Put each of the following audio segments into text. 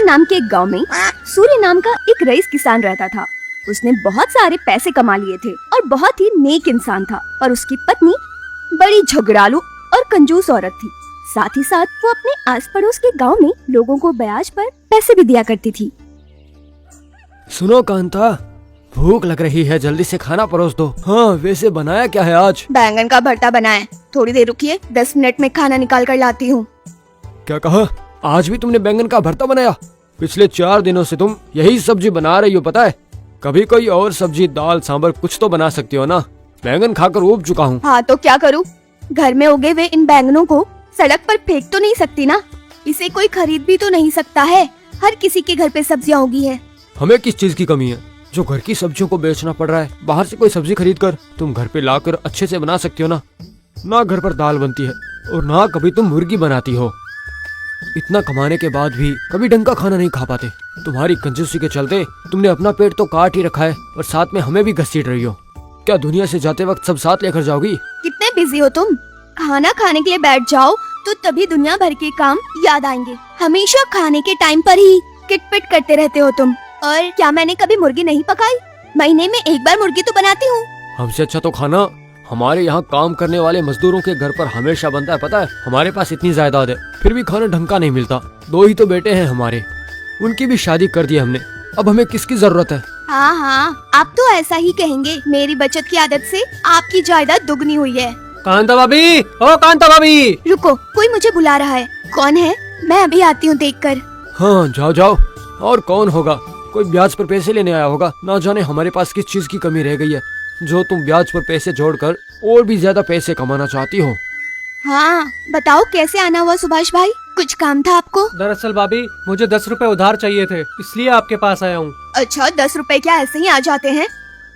नाम के एक गांव में सूर्य नाम का एक रईस किसान रहता था। उसने बहुत सारे पैसे कमा लिए थे और बहुत ही नेक इंसान था, पर उसकी पत्नी बड़ी झगड़ालू और कंजूस औरत थी। साथ ही साथ वो अपने आस पड़ोस के गांव में लोगों को ब्याज पर पैसे भी दिया करती थी। सुनो कांता, भूख लग रही है, जल्दी से खाना परोस दो। हाँ, वैसे बनाया क्या है आज? बैंगन का भरता बना है, थोड़ी देर रुकिए, 10 मिनट में खाना निकाल कर लाती हूँ। क्या कहा? आज भी तुमने बैंगन का भरता बनाया? पिछले 4 दिनों से तुम यही सब्जी बना रही हो, पता है? कभी कोई और सब्जी, दाल, सांभर कुछ तो बना सकती हो ना। बैंगन खाकर ऊब चुका हूँ। हाँ तो क्या करूँ? घर में उगे हुए इन बैंगनों को सड़क पर फेंक तो नहीं सकती ना, इसे कोई खरीद भी तो नहीं सकता है। हर किसी के घर पे सब्जियाँ उगी है। हमें किस चीज की कमी है जो घर की सब्जियों को बेचना पड़ रहा है? बाहर से कोई सब्जी खरीद कर तुम घर पे लाकर अच्छे से बना सकती हो ना। ना घर पर दाल बनती है और ना कभी तुम मुर्गी बनाती हो। इतना कमाने के बाद भी कभी ढंग का खाना नहीं खा पाते। तुम्हारी कंजूसी के चलते तुमने अपना पेट तो काट ही रखा है और साथ में हमें भी घसीट रही हो। क्या दुनिया से जाते वक्त सब साथ लेकर जाओगी? कितने बिजी हो तुम? खाना खाने के लिए बैठ जाओ तो तभी दुनिया भर के काम याद आएंगे। हमेशा खाने के टाइम पर ही किटपिट करते रहते हो तुम। और क्या मैंने कभी मुर्गी नहीं पकाई? महीने में एक बार मुर्गी तो बनाती हूँ। हमसे अच्छा तो खाना हमारे यहाँ काम करने वाले मजदूरों के घर पर हमेशा बनता है, पता है? हमारे पास इतनी जायदाद है फिर भी खाना ढंग का नहीं मिलता। 2 ही तो बेटे हैं हमारे, उनकी भी शादी कर दी हमने। अब हमें किसकी जरूरत है? हाँ हाँ, आप तो ऐसा ही कहेंगे। मेरी बचत की आदत से आपकी जायदाद दुगनी हुई है। कांता भाभी, ओ कांता भाभी! रुको, कोई मुझे बुला रहा है। कौन है? मैं अभी आती हूँ देखकर। हाँ जाओ जाओ। और कौन होगा? कोई ब्याज पर पैसे लेने आया होगा। ना जाने हमारे पास किस चीज की कमी रह गई है जो तुम ब्याज पर पैसे जोड़कर और भी ज्यादा पैसे कमाना चाहती हो। हाँ बताओ, कैसे आना हुआ सुभाष भाई? कुछ काम था आपको? दरअसल भाभी, मुझे 10 रुपए उधार चाहिए थे, इसलिए आपके पास आया हूँ। अच्छा, 10 रुपए क्या ऐसे ही आ जाते हैं?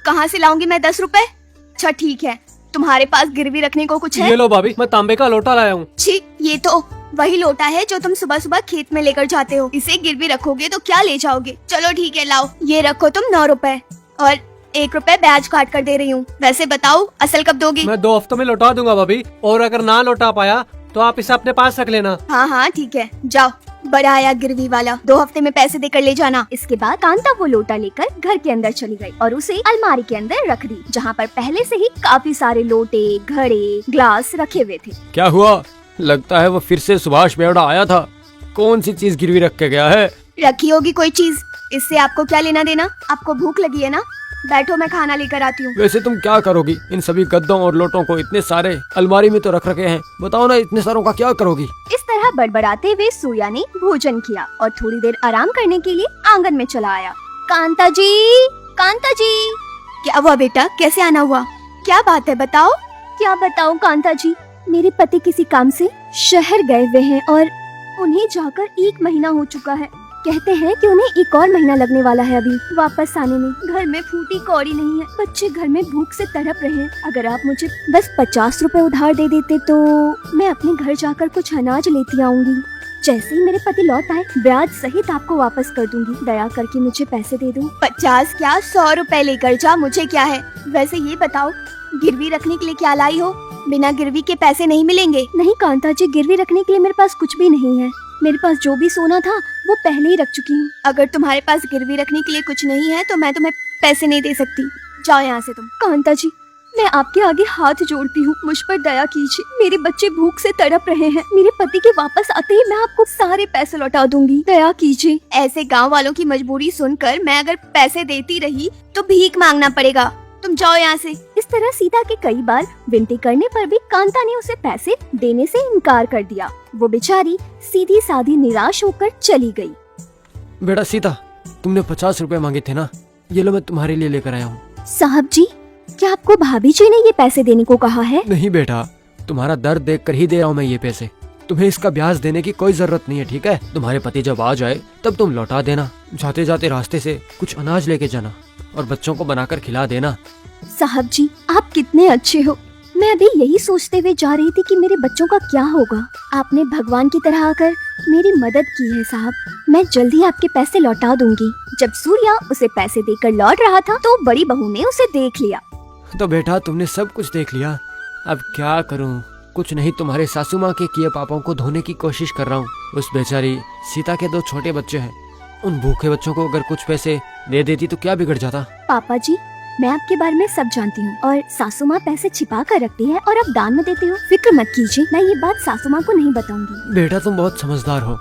कहाँ से लाऊंगी मैं 10 रुपए? अच्छा ठीक है, तुम्हारे पास गिरवी रखने को कुछ है? ये लो भाभी, मैं तांबे का लोटा लाया हूँ। छी, ये तो वही लोटा है जो तुम सुबह सुबह खेत में लेकर जाते हो। इसे गिरवी रखोगे तो क्या ले जाओगे? चलो ठीक है, लाओ ये रखो तुम 9 रुपए और 1 रुपए ब्याज काट कर दे रही हूँ। वैसे बताओ असल कब दोगी? मैं 2 हफ्तों में लौटा दूंगा भाभी, और अगर ना लौटा पाया तो आप इसे अपने पास रख लेना। हाँ हाँ ठीक है, जाओ। बड़ा आया गिरवी वाला, 2 हफ्ते में पैसे देकर ले जाना। इसके बाद कांता वो लोटा लेकर घर के अंदर चली गई और उसे अलमारी के अंदर रख दी, जहाँ पर पहले से ही काफी सारे लोटे, घड़े, ग्लास रखे हुए थे। क्या हुआ? लगता है वो फिर से सुभाष बेवड़ा आया था। कौन सी चीज गिरवी रख के गया है? रखी होगी कोई चीज, इससे आपको क्या लेना देना? आपको भूख लगी है ना? बैठो, मैं खाना लेकर आती हूँ। वैसे तुम क्या करोगी? इन सभी गद्दों और लोटों को इतने सारे अलमारी में तो रख रखे हैं, बताओ ना इतने सारों का क्या करोगी? इस तरह बड़बड़ाते हुए सूर्या ने भोजन किया और थोड़ी देर आराम करने के लिए आंगन में चला आया। कांता जी, कांता जी! क्या हुआ बेटा, कैसे आना हुआ? क्या बात है बताओ। क्या बताऊं कांता जी, मेरे पति किसी काम से शहर गए हुए हैं और उन्हें जाकर 1 महीना हो चुका है। कहते हैं कि उन्हें 1 और महीना लगने वाला है अभी वापस आने में। घर में फूटी कौड़ी नहीं है, बच्चे घर में भूख से तड़प रहे हैं। अगर आप मुझे बस 50 रुपए उधार दे देते तो मैं अपने घर जाकर कुछ अनाज लेती आऊंगी। जैसे ही मेरे पति लौट आए, ब्याज सहित आपको वापस कर दूंगी। दया करके मुझे पैसे दे दो। 50 क्या, 100 रुपए लेकर जा, मुझे क्या है। वैसे ये बताओ, गिरवी रखने के लिए क्या लाई हो? बिना गिरवी के पैसे नहीं मिलेंगे। नहीं कांता जी, गिरवी रखने के लिए मेरे पास कुछ भी नहीं है। मेरे पास जो भी सोना था वो पहले ही रख चुकी हूँ। अगर तुम्हारे पास गिरवी रखने के लिए कुछ नहीं है तो मैं तुम्हें पैसे नहीं दे सकती। जाओ यहाँ से तुम। कांता जी, मैं आपके आगे हाथ जोड़ती हूँ, मुझ पर दया कीजिए। मेरे बच्चे भूख से तड़प रहे हैं। मेरे पति के वापस आते ही मैं आपको सारे पैसे लौटा दूंगी। दया कीजिए। ऐसे गाँव वालों की मजबूरी सुनकर मैं अगर पैसे देती रही तो भीख मांगना पड़ेगा। तुम जाओ यहाँ से। इस तरह सीता के कई बार विनती करने पर भी कांता ने उसे पैसे देने से इनकार कर दिया। वो बेचारी सीधी साधी निराश होकर चली गई। बेटा सीता, तुमने 50 रुपए मांगे थे ना, ये लो मैं तुम्हारे लिए लेकर आया हूँ। साहब जी, क्या आपको भाभी जी ने ये पैसे देने को कहा है? नहीं बेटा, तुम्हारा दर्द देख कर ही दे रहा हूँ मैं ये पैसे। तुम्हें इसका ब्याज देने की कोई जरूरत नहीं है, ठीक है? तुम्हारे पति जब आ जाए तब तुम लौटा देना। जाते जाते रास्ते से कुछ अनाज लेके जाना और बच्चों को बनाकर खिला देना। साहब जी, आप कितने अच्छे हो। मैं अभी यही सोचते हुए जा रही थी कि मेरे बच्चों का क्या होगा। आपने भगवान की तरह आकर मेरी मदद की है साहब। मैं जल्दी आपके पैसे लौटा दूंगी। जब सूर्या उसे पैसे देकर लौट रहा था तो बड़ी बहू ने उसे देख लिया। तो बेटा, तुमने सब कुछ देख लिया, अब क्या करूँ? कुछ नहीं, तुम्हारे सासू माँ के किए पापों को धोने की कोशिश कर रहा हूँ। उस बेचारी सीता के 2 छोटे बच्चे हैं, उन भूखे बच्चों को अगर कुछ पैसे दे देती तो क्या बिगड़ जाता। पापा जी, मैं आपके बारे में सब जानती हूँ और सासू माँ पैसे छिपा कर रखती है और आप दान में देते हो। फिक्र मत कीजिए, मैं ये बात सासू माँ को नहीं बताऊंगी। बेटा तुम बहुत समझदार हो।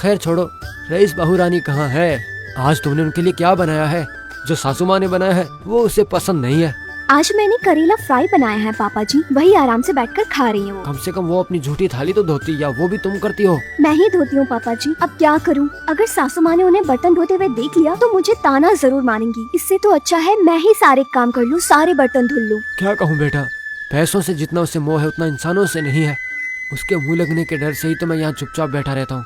खैर छोड़ो, रईस बहू रानी कहाँ है? आज तुमने उनके लिए क्या बनाया है? जो सासू माँ ने बनाया है वो उसे पसंद नहीं है। आज मैंने करेला फ्राई बनाया है पापा जी, वही आराम से बैठकर खा रही है वो। कम से कम वो अपनी झूठी थाली तो धोती, या वो भी तुम करती हो? मैं ही धोती हूँ पापा जी, अब क्या करूँ? अगर सासू माँ ने उन्हें बर्तन धोते हुए देख लिया तो मुझे ताना जरूर मारेंगी। इससे तो अच्छा है मैं ही सारे काम कर लूँ, सारे बर्तन धुल लूँ। क्या कहूँ बेटा, पैसों से जितना उसे मोह है उतना इंसानों से नहीं है। उसके मुंह लगने के डर से ही तो मैं यहाँ चुपचाप बैठा रहता हूँ।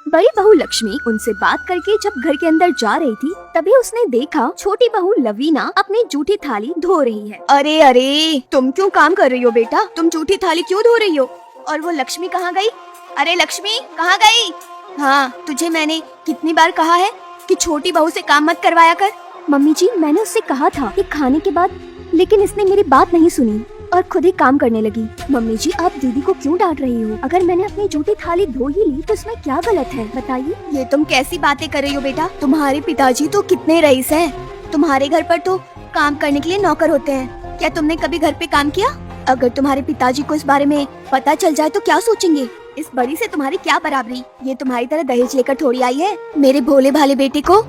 बड़ी बहू लक्ष्मी उनसे बात करके जब घर के अंदर जा रही थी तभी उसने देखा छोटी बहू लवीना अपनी जूठी थाली धो रही है। अरे अरे, तुम क्यों काम कर रही हो बेटा? तुम जूठी थाली क्यों धो रही हो? और वो लक्ष्मी कहाँ गई? अरे लक्ष्मी कहाँ गई? हाँ, तुझे मैंने कितनी बार कहा है कि छोटी बहू से काम मत करवाया कर। मम्मी जी, मैंने उससे कहा था कि खाने के बाद, लेकिन इसने मेरी बात नहीं सुनी और खुद ही काम करने लगी। मम्मी जी, आप दीदी को क्यों डांट रही हो? अगर मैंने अपनी जूठी थाली धो ही ली तो इसमें क्या गलत है, बताइए। ये तुम कैसी बातें कर रही हो बेटा? तुम्हारे पिताजी तो कितने रईस हैं। तुम्हारे घर पर तो काम करने के लिए नौकर होते हैं। क्या तुमने कभी घर पे काम किया? अगर तुम्हारे पिताजी को इस बारे में पता चल जाए तो क्या सोचेंगे? इस बड़ी से तुम्हारी क्या बराबरी? ये तुम्हारी तरह दहेज लेकर थोड़ी आई है। मेरे भोले भाले बेटे को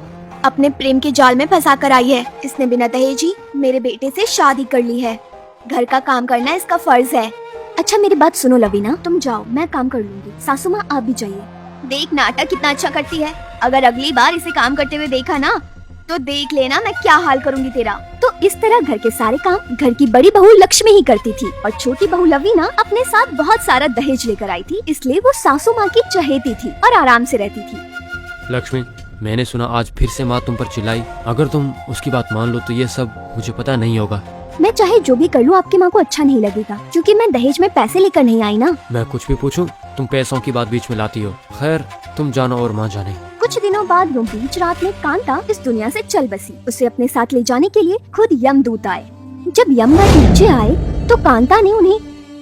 अपने प्रेम के जाल में फंसा कर आई है। इसने बिना दहेज ही मेरे बेटे से शादी कर ली है। घर का काम करना इसका फर्ज है। अच्छा मेरी बात सुनो लवीना, तुम जाओ, मैं काम कर लूंगी। सासू माँ आप भी जाइए। देख नाटक कितना अच्छा करती है। अगर अगली बार इसे काम करते हुए देखा ना तो देख लेना मैं क्या हाल करूंगी तेरा। तो इस तरह घर के सारे काम घर की बड़ी बहू लक्ष्मी ही करती थी और छोटी बहू लवीना अपने साथ बहुत सारा दहेज लेकर आई थी, इसलिए वो सासू माँ की चहेती थी और आराम से रहती थी। लक्ष्मी, मैंने सुना आज फिर से माँ तुम पर चिल्लाई। अगर तुम उसकी बात मान लो तो ये सब मुझे पता नहीं होगा। मैं चाहे जो भी कर लूँ आपकी माँ को अच्छा नहीं लगेगा, क्योंकि मैं दहेज में पैसे लेकर नहीं आई ना। मैं कुछ भी पूछूं तुम पैसों की बात बीच में लाती हो। खैर तुम जानो और माँ जाने। कुछ दिनों बाद यूं बीच रात में कांता इस दुनिया से चल बसी। उसे अपने साथ ले जाने के लिए खुद यमदूत आए। जब यमराज नीचे आए तो कांता ने उन्हें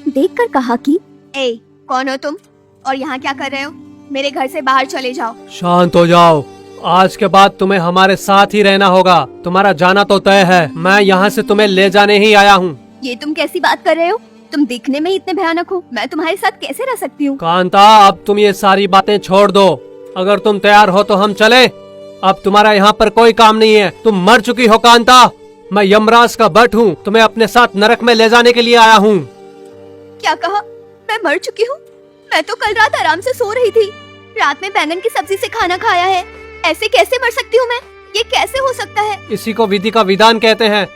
देखकर कहा कि ए, कौन हो तुम और यहाँ क्या कर रहे हो? मेरे घर से बाहर चले जाओ। शांत हो जाओ, आज के बाद तुम्हें हमारे साथ ही रहना होगा। तुम्हारा जाना तो तय है, मैं यहाँ से तुम्हें ले जाने ही आया हूँ। ये तुम कैसी बात कर रहे हो? तुम दिखने में इतने भयानक हो, मैं तुम्हारे साथ कैसे रह सकती हूँ? कांता, अब तुम ये सारी बातें छोड़ दो। अगर तुम तैयार हो तो हम चले। अब तुम्हारा यहाँ पर कोई काम नहीं है, तुम मर चुकी हो कांता। मैं यमराज का भट्ट हूँ, तुम्हें अपने साथ नरक में ले जाने के लिए आया हूँ। क्या कहा? मैं मर चुकी हूँ? मैं तो कल रात आराम से सो रही थी। रात में बैंगन की सब्जी से खाना खाया है। ऐसे कैसे मर सकती हूँ मैं? ये कैसे हो सकता है? इसी को विधि का विधान कहते हैं।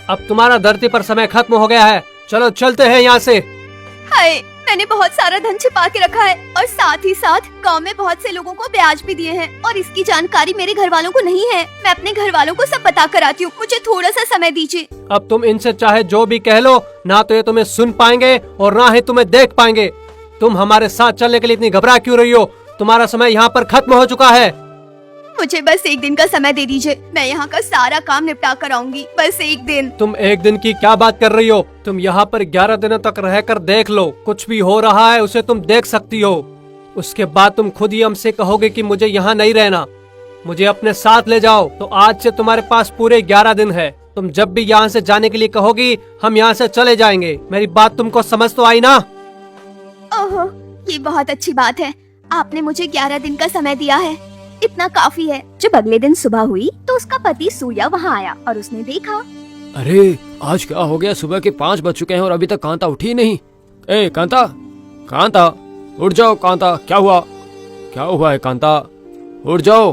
अब तुम्हारा धरती पर समय खत्म हो गया है, चलो चलते हैं यहाँ से। हाय, मैंने बहुत सारा धन छिपा के रखा है और साथ ही साथ गांव में बहुत से लोगों को ब्याज भी दिए हैं और इसकी जानकारी मेरे घर वालों को नहीं है। मैं अपने घर वालों को सब बता कर आती हूँ, मुझे थोड़ा सा समय दीजिए। अब तुम इनसे चाहे जो भी कह लो, ना तो ये तुम्हें सुन पाएंगे और ना ही तुम्हें देख पाएंगे। तुम हमारे साथ चलने के लिए इतनी घबरा क्यों रही हो? तुम्हारा समय यहाँ पर खत्म हो चुका है। मुझे बस एक दिन का समय दे दीजिए, मैं यहाँ का सारा काम निपटा कर आऊंगी। बस एक दिन। तुम एक दिन की क्या बात कर रही हो? तुम यहाँ पर 11 दिनों तक रहकर देख लो, कुछ भी हो रहा है उसे तुम देख सकती हो। उसके बाद तुम खुद ही हमसे कहोगे कि मुझे यहाँ नहीं रहना, मुझे अपने साथ ले जाओ। तो आज से तुम्हारे पास पूरे 11 दिन है। तुम जब भी यहाँ से जाने के लिए कहोगी हम यहाँ से चले जाएंगे। मेरी बात तुमको समझ तो आई ना? ओहो, ये बहुत अच्छी बात है। आपने मुझे 11 दिन का समय दिया है, इतना काफी है। जब अगले दिन सुबह हुई तो उसका पति सूर्या वहाँ आया और उसने देखा। अरे आज क्या हो गया? सुबह के 5 बज चुके हैं और अभी तक कांता उठी नहीं। ए कांता, कांता उठ जाओ। कांता, क्या हुआ? क्या हुआ है कांता? उठ जाओ।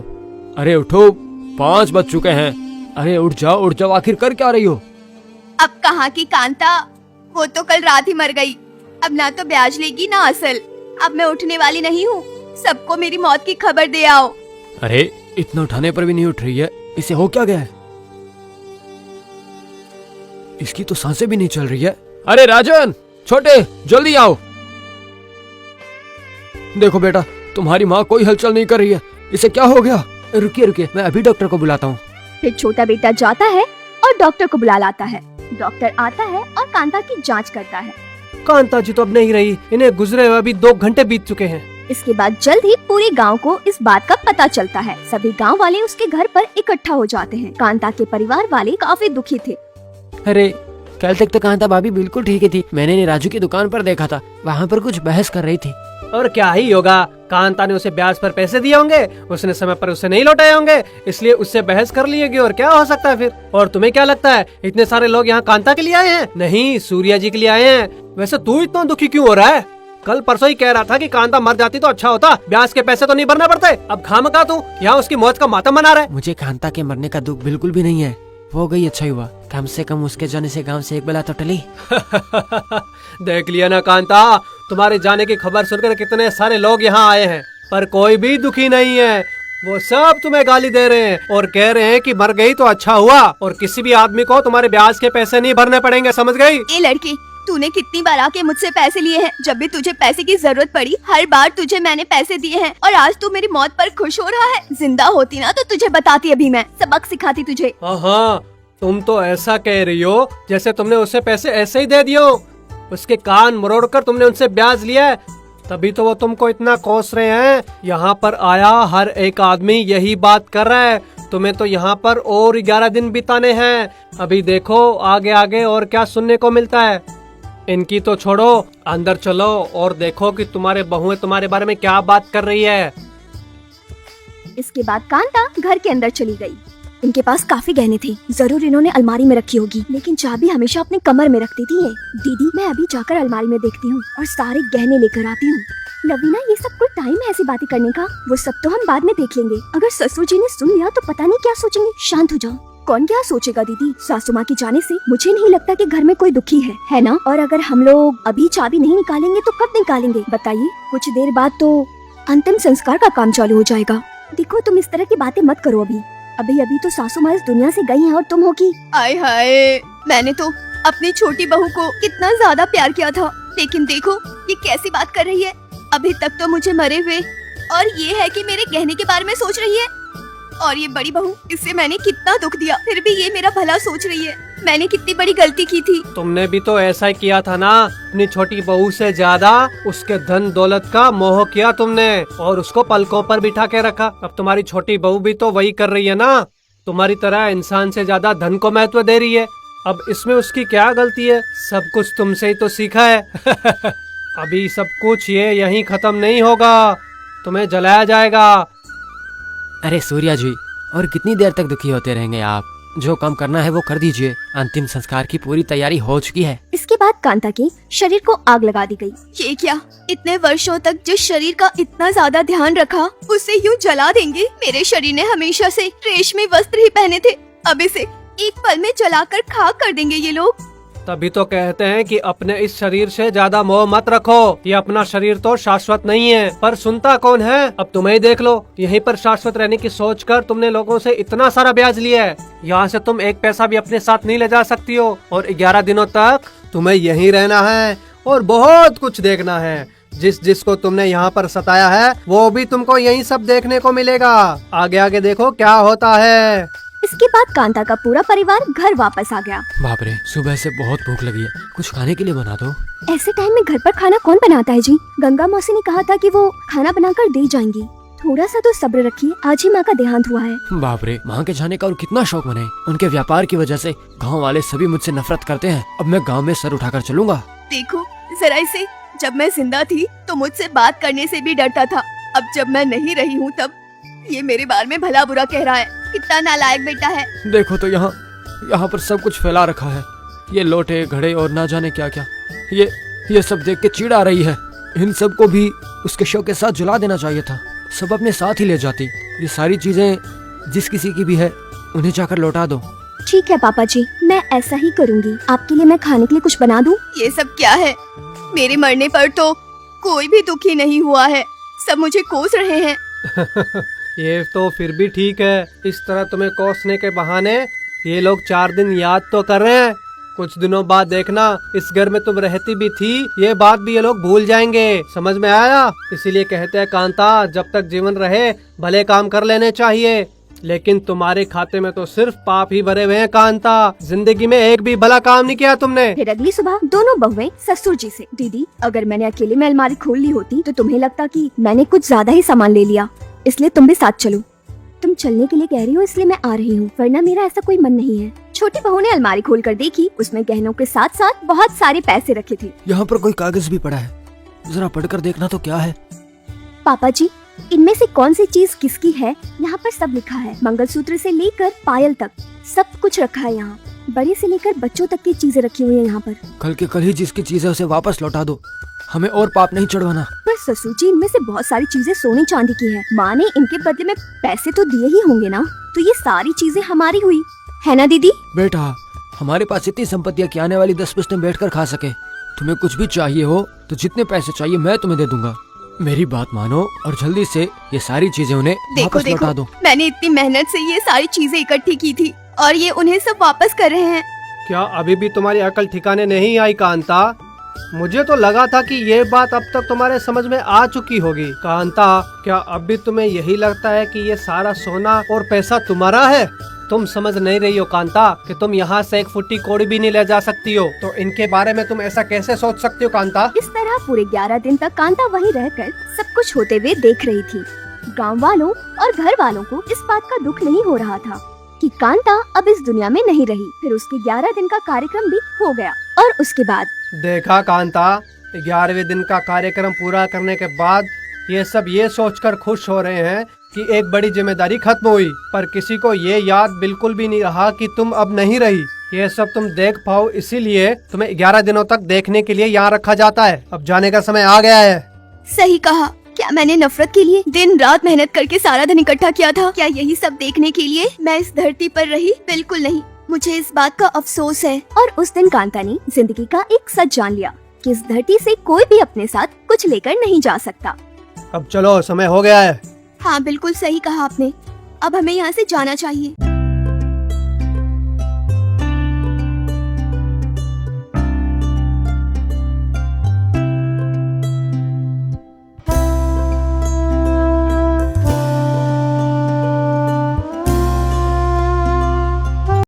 अरे उठो, 5 बज चुके हैं। अरे उठ जाओ, आखिर कर क्या रही हो? अब कहाँ की कांता, वो तो कल रात ही मर गई। अब ना तो ब्याज लेगी ना असल। अब मैं उठने वाली नहीं हूँ, सबको मेरी मौत की खबर दे आओ। अरे इतना उठाने पर भी नहीं उठ रही है, इसे हो क्या गया है? इसकी तो सांसें भी नहीं चल रही है। अरे राजन, छोटे जल्दी आओ। देखो बेटा, तुम्हारी माँ कोई हलचल नहीं कर रही है, इसे क्या हो गया? रुकिए, मैं अभी डॉक्टर को बुलाता हूँ। फिर छोटा बेटा जाता है और डॉक्टर को बुला लाता है। डॉक्टर आता है और कांता की जांच करता है। कांता जी तो अब नहीं रही, इन्हें गुजरे हुए अभी 2 घंटे बीत चुके हैं। इसके बाद जल्द ही पूरे गांव को इस बात का पता चलता है। सभी गांव वाले उसके घर पर इकट्ठा हो जाते हैं। कांता के परिवार वाले काफी दुखी थे। अरे कल तक तो कांता भाभी बिल्कुल ठीक ही थी। मैंने राजू की दुकान पर देखा था, वहाँ पर कुछ बहस कर रही थी। और क्या ही होगा, कांता ने उसे ब्याज पर पैसे दिए होंगे, उसने समय पर उसे नहीं लौटाए होंगे, इसलिए उससे बहस कर लिएगी। और क्या हो सकता है फिर। और तुम्हें क्या लगता है इतने सारे लोग यहाँ कांता के लिए आए हैं? नहीं, सूर्या जी के लिए आए हैं। वैसे तू इतना दुखी क्यों हो रहा है? कल परसों ही कह रहा था कि कांता मर जाती तो अच्छा होता, ब्याज के पैसे तो नहीं भरना पड़ते। अब खामखा तू यहाँ उसकी मौत का मातम मना रहा है। मुझे कांता के मरने का दुख बिल्कुल भी नहीं है। वो गई अच्छा ही हुआ, कम से कम उसके जाने से गांव से एक बला तो टली। देख लिया ना कांता, तुम्हारे जाने की खबर सुनकर कितने सारे लोग यहाँ आए हैं, पर कोई भी दुखी नहीं है। वो सब तुम्हें गाली दे रहे हैं और कह रहे हैं कि मर गई तो अच्छा हुआ, और किसी भी आदमी को तुम्हारे ब्याज के पैसे नहीं भरने पड़ेंगे, समझ गई? ए लड़की, तूने कितनी बार आके मुझसे पैसे लिए हैं? जब भी तुझे पैसे की जरूरत पड़ी हर बार तुझे मैंने पैसे दिए हैं, और आज तू मेरी मौत पर खुश हो रहा है। जिंदा होती ना तो तुझे बताती, अभी मैं सबक सिखाती तुझे। हाँ, तुम तो ऐसा कह रही हो जैसे तुमने उसे पैसे ऐसे ही दे दिए हो। उसके कान मरोड़ कर तुमने उनसे ब्याज लिया है, तभी तो वो तुमको इतना कोस रहे हैं। यहाँ पर आया हर एक आदमी यही बात कर रहा है। तुम्हें तो यहाँ पर और 11 दिन बिताने हैं। अभी देखो आगे आगे और क्या सुनने को मिलता है। इनकी तो छोड़ो, अंदर चलो और देखो कि तुम्हारे बहुएं तुम्हारे बारे में क्या बात कर रही है। इसके बाद कांता घर के अंदर चली गई। इनके पास काफी गहने थे, जरूर इन्होंने अलमारी में रखी होगी, लेकिन चाबी हमेशा अपने कमर में रखती थी ये। दीदी, मैं अभी जाकर अलमारी में देखती हूँ और सारे गहने लेकर आती हूँ। लवीना, ये सब कोई टाइम है ऐसी बातें करने का? वो सब तो हम बाद में देख लेंगे। अगर ससुर जी ने सुन लिया तो पता नहीं क्या सोचेंगे। शांत हो जाओ। कौन क्या सोचेगा दीदी? सासू माँ के जाने से मुझे नहीं लगता कि घर में कोई दुखी है ना? और अगर हम लोग अभी चाबी नहीं निकालेंगे तो कब निकालेंगे बताइए? कुछ देर बाद तो अंतिम संस्कार का काम चालू हो जाएगा। देखो, तुम इस तरह की बातें मत करो। अभी अभी तो सासू माँ इस दुनिया से गई हैं और तुम हो की। आय हाय, मैंने तो अपनी छोटी बहू को कितना ज्यादा प्यार किया था, लेकिन देखो ये कैसी बात कर रही है। अभी तक तो मुझे मरे हुए और ये है कि मेरे गहने के बारे में सोच रही है। और ये बड़ी बहू, इससे मैंने कितना दुख दिया, फिर भी ये मेरा भला सोच रही है। मैंने कितनी बड़ी गलती की थी। तुमने भी तो ऐसा ही किया था ना, अपनी छोटी बहू से ज्यादा उसके धन दौलत का मोह किया तुमने और उसको पलकों पर बिठा के रखा। अब तुम्हारी छोटी बहू भी तो वही कर रही है ना, तुम्हारी तरह इंसान से ज्यादा धन को महत्व दे रही है। अब इसमें उसकी क्या गलती है? सब कुछ तुमसे ही तो सीखा है। अभी सब कुछ ये यहीं खत्म नहीं होगा, तुम्हें जलाया जाएगा। अरे सूर्या जी, और कितनी देर तक दुखी होते रहेंगे आप? जो काम करना है वो कर दीजिए। अंतिम संस्कार की पूरी तैयारी हो चुकी है। इसके बाद कांता के शरीर को आग लगा दी गई। ये क्या, इतने वर्षों तक जिस शरीर का इतना ज्यादा ध्यान रखा उसे यूं जला देंगे? मेरे शरीर ने हमेशा से रेशमी वस्त्र ही पहने थे, अब इसे एक पल में जलाकर खाक कर देंगे ये लोग। तभी तो कहते हैं कि अपने इस शरीर से ज्यादा मोह मत रखो। ये अपना शरीर तो शाश्वत नहीं है, पर सुनता कौन है? अब तुम्हें ही देख लो, यहीं पर शाश्वत रहने की सोचकर तुमने लोगों से इतना सारा ब्याज लिया है। यहाँ से तुम एक पैसा भी अपने साथ नहीं ले जा सकती हो, और 11 दिनों तक तुम्हें यहीं रहना है और बहुत कुछ देखना है। जिसको तुमने यहाँ पर सताया है वो भी तुमको यही सब देखने को मिलेगा। आगे आगे देखो क्या होता है। इसके बाद कांता का पूरा परिवार घर वापस आ गया। बाप रे, सुबह से बहुत भूख लगी है, कुछ खाने के लिए बना दो। ऐसे टाइम में घर पर खाना कौन बनाता है जी? गंगा मौसी ने कहा था कि वो खाना बनाकर दे जाएंगी। थोड़ा सा तो सब्र रखिए, आज ही माँ का देहांत हुआ है। बाप रे, माँ के जाने का और कितना शौक मनाए। उनके व्यापार की वजह से गांव वाले सभी मुझसे नफरत करते हैं। अब मैं गांव में सर उठाकर चलूंगा। देखो जरा इसे, जब मैं जिंदा थी तो मुझसे बात करने से भी डरता था, अब जब मैं नहीं रही हूँ तब ये मेरे बारे में भला बुरा कह रहा है। कितना नालायक बेटा है। देखो तो यहाँ पर सब कुछ फैला रखा है, ये लोटे घड़े और ना जाने क्या क्या। ये सब देख के चिढ़ आ रही है। इन सब को भी उसके शव के साथ जला देना चाहिए था, सब अपने साथ ही ले जाती। ये सारी चीजें जिस किसी की भी है उन्हें जाकर लौटा दो। ठीक है पापा जी, मैं ऐसा ही करूँगी। आपके लिए मैं खाने के लिए कुछ बना दूँ? ये सब क्या है? मेरे मरने पर तो कोई भी दुखी नहीं हुआ है, सब मुझे कोस रहे हैं। ये तो फिर भी ठीक है, इस तरह तुम्हें कोसने के बहाने ये लोग 4 दिन याद तो कर रहे हैं। कुछ दिनों बाद देखना, इस घर में तुम रहती भी थी ये बात भी ये लोग भूल जाएंगे। समझ में आया? इसीलिए कहते हैं कांता, जब तक जीवन रहे भले काम कर लेने चाहिए। लेकिन तुम्हारे खाते में तो सिर्फ पाप ही भरे हुए हैं कांता। जिंदगी में एक भी भला काम नहीं किया तुमने। फिर अगली सुबह दोनों बहुएं ससुर जी से, दीदी अगर मैंने अकेले में अलमारी खोल ली होती तो तुम्हें लगता कि मैंने कुछ ज्यादा ही सामान ले लिया, इसलिए तुम भी साथ चलो। तुम चलने के लिए कह रही हो इसलिए मैं आ रही हूँ, वरना मेरा ऐसा कोई मन नहीं है। छोटी बहू ने अलमारी खोल कर देखी, उसमें गहनों के साथ साथ बहुत सारे पैसे रखे थे। यहाँ पर कोई कागज भी पड़ा है, जरा पढ़कर देखना तो क्या है। पापा जी, इनमें से कौन सी चीज किसकी है यहाँ पर सब लिखा है। मंगलसूत्र से लेकर पायल तक सब कुछ रखा है यहाँ। बड़े से लेकर बच्चों तक की चीजें रखी हुई है यहाँ पर। कल के कल ही जिसकी चीज है उसे वापस लौटा दो, हमें और पाप नहीं चढ़वाना। पर ससुर जी, इनमें से बहुत सारी चीजें सोने चांदी की है। माँ ने इनके बदले में पैसे तो दिए ही होंगे ना, तो ये सारी चीजें हमारी हुई है ना दीदी। बेटा, हमारे पास इतनी संपत्तियाँ कि आने वाली 10 पुश्तें बैठकर खा सके। तुम्हें कुछ भी चाहिए हो तो जितने पैसे चाहिए मैं तुम्हें दे दूंगा। मेरी बात मानो और जल्दी से ये सारी चीजें उन्हें वापस लौटा दो। मैंने इतनी मेहनत से ये सारी चीजें इकट्ठी की थी और ये उन्हें सब वापस कर रहे हैं। क्या अभी भी तुम्हारी अकल ठिकाने नहीं आई कांता? मुझे तो लगा था कि ये बात अब तक तुम्हारे समझ में आ चुकी होगी। कांता, क्या अब भी तुम्हें यही लगता है कि ये सारा सोना और पैसा तुम्हारा है? तुम समझ नहीं रही हो कांता कि तुम यहाँ से एक फुट्टी कोड़ी भी नहीं ले जा सकती हो, तो इनके बारे में तुम ऐसा कैसे सोच सकती हो कांता? इस तरह पूरे 11 दिन तक कांता वहीं रहकर सब कुछ होते हुए देख रही थी। गांव वालों और घर वालों को इस बात का दुख नहीं हो रहा था कि कांता अब इस दुनिया में नहीं रही। फिर उसके 11 दिन का कार्यक्रम भी हो गया और उसके बाद देखा कांता, 11वें दिन का कार्यक्रम पूरा करने के बाद ये सब ये सोचकर खुश हो रहे हैं कि एक बड़ी जिम्मेदारी खत्म हुई, पर किसी को ये याद बिल्कुल भी नहीं रहा कि तुम अब नहीं रही। ये सब तुम देख पाओ, इसीलिए तुम्हें 11 दिनों तक देखने के लिए यहाँ रखा जाता है। अब जाने का समय आ गया है। सही कहा। क्या मैंने नफरत के लिए दिन रात मेहनत करके सारा दिन इकट्ठा किया था? क्या यही सब देखने के लिए मैं इस धरती पर रही? बिल्कुल नहीं। मुझे इस बात का अफसोस है। और उस दिन कांता ने जिंदगी का एक सच जान लिया कि इस धरती से कोई भी अपने साथ कुछ लेकर नहीं जा सकता। अब चलो, समय हो गया है। हाँ, बिल्कुल सही कहा आपने। अब हमें यहाँ से जाना चाहिए।